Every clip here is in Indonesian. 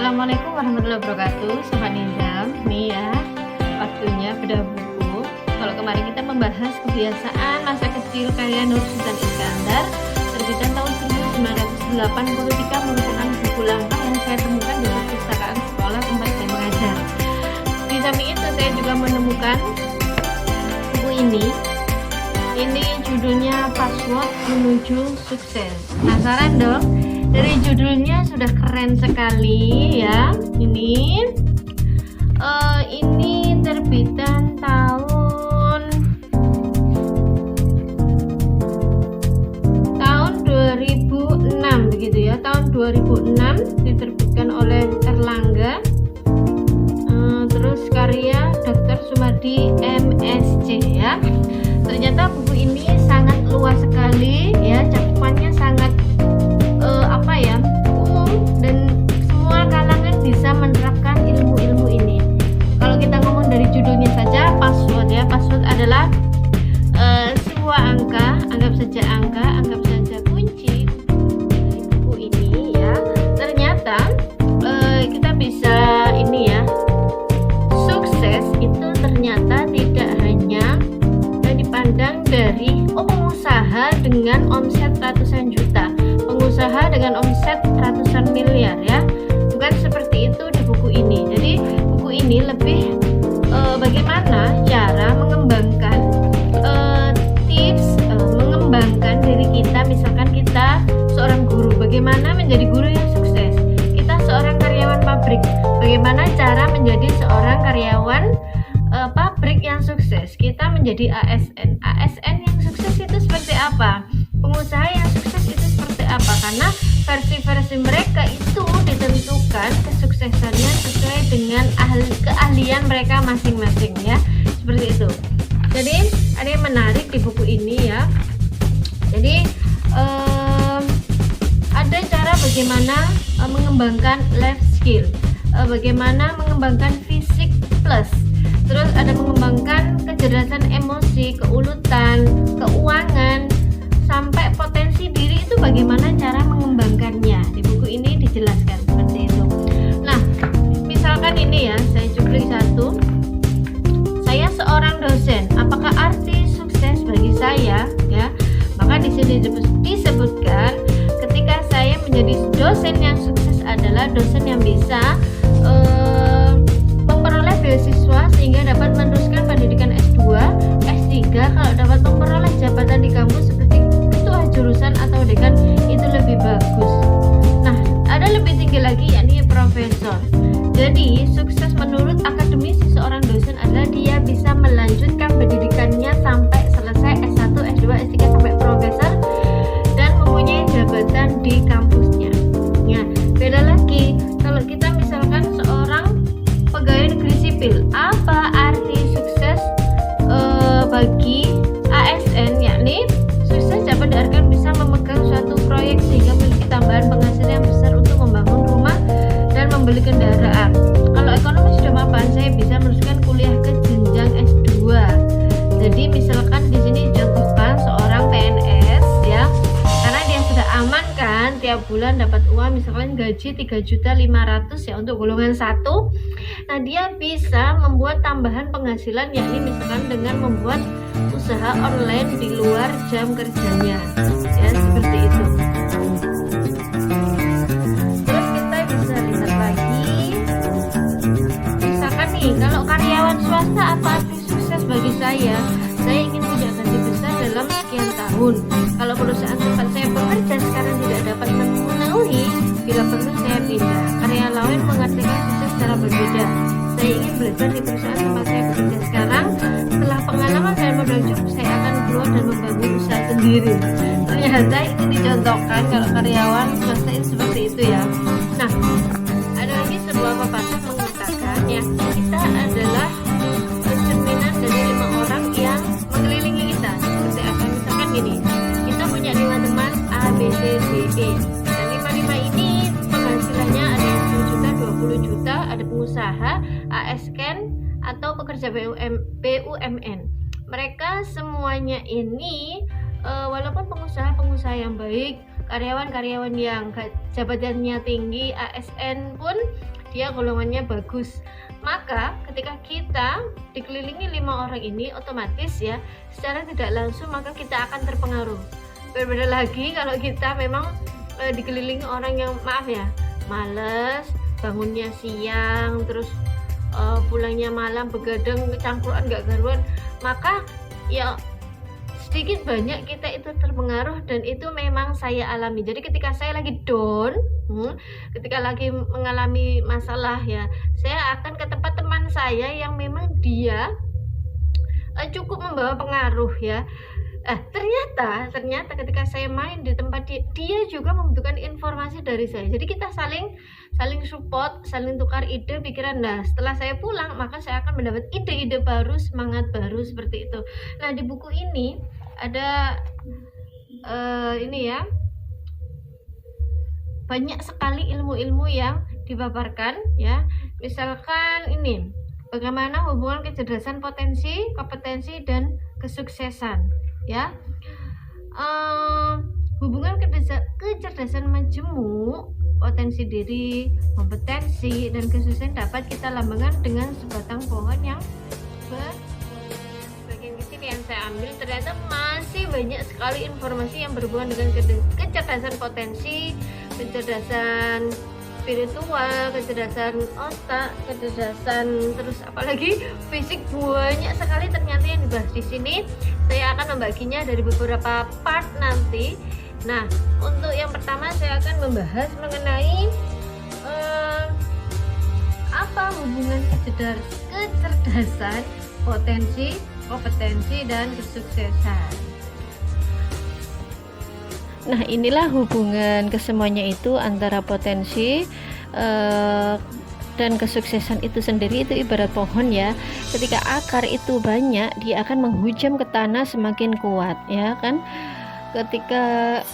Assalamualaikum warahmatullahi wabarakatuh, Sobat Nizam. Nih ya, waktunya bedah buku. Kalau kemarin kita membahas kebiasaan masa kecil karya Nur Sultan Iskandar, terbitan tahun 1983, merupakan buku langka yang saya temukan di perpustakaan sekolah tempat saya mengajar. Di samping itu saya juga menemukan buku ini. Ini judulnya Password Menuju Sukses. Penasaran dong? Dari judulnya sudah keren sekali ya. Ini terbitan tahun 2006 begitu ya. Tahun 2006 diterbitkan oleh Erlangga. Terus karya Dr. Sumardi MSc ya. Ternyata buku ini sangat luas sekali ya, cakupannya sangat umum, dan semua kalangan bisa menerapkan ilmu-ilmu ini. Kalau kita ngomong dari judulnya saja, password ya, password adalah sebuah angka, anggap saja kunci dari buku ini ya. Ternyata kita bisa ini ya, sukses itu ternyata tidak hanya dipandang dari pengusaha dengan omset ratusan juta, pengusaha dengan omset ratusan miliar ya, bukan seperti itu di buku ini. Jadi buku ini lebih bagaimana cara mengembangkan tips, mengembangkan diri kita. Misalkan kita seorang guru, bagaimana menjadi guru yang sukses. Kita seorang karyawan pabrik, bagaimana cara menjadi seorang karyawan pabrik yang sukses. Kita menjadi ASN yang sukses itu seperti apa, pengusaha yang sukses itu seperti apa, karena versi-versi mereka itu ditentukan kesuksesannya sesuai dengan keahlian mereka masing-masing ya, seperti itu. Jadi ada yang menarik di buku ini ya. Jadi ada cara bagaimana mengembangkan life skill, bagaimana mengembangkan fisik plus, terus ada mengembangkan kecerdasan emosi, keuletan, keuangan, sampai potensi diri itu bagaimana cara mengembangkannya. Di buku ini dijelaskan seperti itu. Nah, misalkan ini ya, saya cuplik satu. Saya seorang dosen. Apakah arti sukses bagi saya? Ya, maka di sini disebutkan ketika saya menjadi dosen yang sukses adalah dosen yang bisa memperoleh beasiswa sehingga dapat meneruskan pendidikan S2, S3. Kalau dapat memperoleh jabatan di kampus seperti ketua jurusan atau dekan, itu lebih bagus. Nah, ada lebih tinggi lagi yakni profesor. Jadi, sukses menurut akademisi seorang dosen adalah dia bisa melanjutkan pendidikannya sampai selesai S1, S2, S3 sampai profesor dan mempunyai jabatan di kampusnya. Nah, beda lagi kalau kita misalkan seorang pegawai negeri sipil. Apa arti sukses bagi ASN? Yakni sukses dapat diartikan bisa memegang suatu proyek sehingga memiliki tambahan penghasilan yang besar untuk membangun rumah dan membeli kendaraan. Kalau ekonomi sudah mapan, saya bisa meneruskan kuliah ke jenjang S2. Jadi misalkan di sini dicontohkan seorang PNS ya, karena dia sudah aman kan, tiap bulan dapat uang misalkan gaji 3.500.000 ya untuk golongan 1. Nah, dia bisa membuat tambahan penghasilan yakni misalkan dengan membuat usaha online di luar jam kerjanya ya, seperti itu. Terus kita bisa lihat lagi, misalkan nih, kalau karyawan swasta, apa arti sukses bagi saya? Saya ingin punya gaji besar dalam sekian tahun. Kalau perusahaan tempat saya bekerja sekarang tidak dapat memenuhi, bila perlu saya pindah. Karya lain mengartikan sukses secara berbeda. Saya ingin belajar di perusahaan tempat saya bekerja sekarang. Setelah pengalaman dan modal cukup, saya akan keluar dan membangun usaha sendiri. Ternyata ini dicontohkan kalau karyawan swasta itu seperti itu ya. Nah, ada lagi sebuah pepatah mengatakan ya, kita adalah cerminan dari 5 orang yang mengelilingi kita. Seperti apa? Misalkan gini, kita punya 5 teman A, B, C, D, E. Dan 5 ini penghasilannya ada yang 10 juta, 20 juta, ada pengusaha, ASN atau pekerja BUMN. Mereka semuanya ini walaupun pengusaha yang baik, karyawan-karyawan yang jabatannya tinggi, ASN pun dia golongannya bagus. Maka ketika kita dikelilingi 5 orang ini, otomatis ya secara tidak langsung maka kita akan terpengaruh. Berbeda lagi kalau kita memang dikelilingi orang yang maaf ya males, bangunnya siang, terus pulangnya malam, begadang, cangkruan gak karuan, maka ya sedikit banyak kita itu terpengaruh, dan itu memang saya alami. Jadi ketika saya lagi down, ketika lagi mengalami masalah ya, saya akan ke tempat teman saya yang memang dia cukup membawa pengaruh ya. Ternyata ketika saya main di tempat dia juga membutuhkan informasi dari saya. Jadi kita saling support, saling tukar ide, pikiran. Nah, setelah saya pulang, maka saya akan mendapat ide-ide baru, semangat baru seperti itu. Nah, di buku ini ada ini ya, banyak sekali ilmu-ilmu yang dipaparkan ya. Misalkan ini, bagaimana hubungan kecerdasan potensi, kompetensi, dan kesuksesan ya. Hubungan kecerdasan majemuk, potensi diri, kompetensi, dan kesuksesan dapat kita lambangkan dengan sebatang pohon yang bagian kecil yang saya ambil. Ternyata masih banyak sekali informasi yang berhubungan dengan kecerdasan potensi, kecerdasan spiritual, kecerdasan otak, kecerdasan, terus apalagi fisik, banyak sekali ternyata yang dibahas di sini. Saya akan membaginya dari beberapa part nanti. Nah, untuk yang pertama saya akan membahas mengenai apa hubungan kecerdasan, potensi, kompetensi, dan kesuksesan. Nah, inilah hubungan kesemuanya itu antara potensi dan kesuksesan itu sendiri. Itu ibarat pohon ya, ketika akar itu banyak, dia akan menghujam ke tanah semakin kuat ya kan. Ketika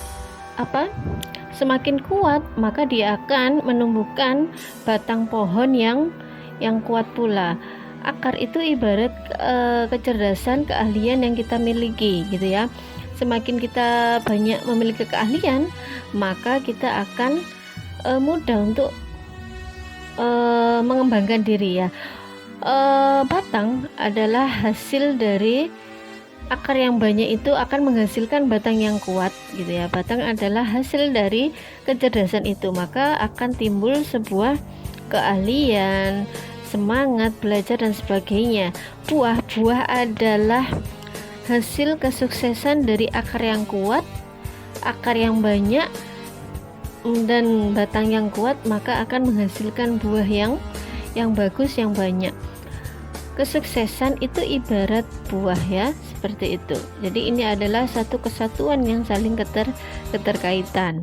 semakin kuat, maka dia akan menumbuhkan batang pohon yang kuat pula. Akar itu ibarat kecerdasan, keahlian yang kita miliki gitu ya. Semakin kita banyak memiliki keahlian, maka kita akan mudah untuk mengembangkan diri ya. Batang adalah hasil dari akar yang banyak, itu akan menghasilkan batang yang kuat gitu ya. Batang adalah hasil dari kecerdasan itu, maka akan timbul sebuah keahlian, semangat belajar, dan sebagainya. Buah adalah hasil kesuksesan dari akar yang kuat, akar yang banyak, dan batang yang kuat, maka akan menghasilkan buah yang bagus, yang banyak. Kesuksesan itu ibarat buah ya, seperti itu. Jadi ini adalah satu kesatuan yang saling keterkaitan.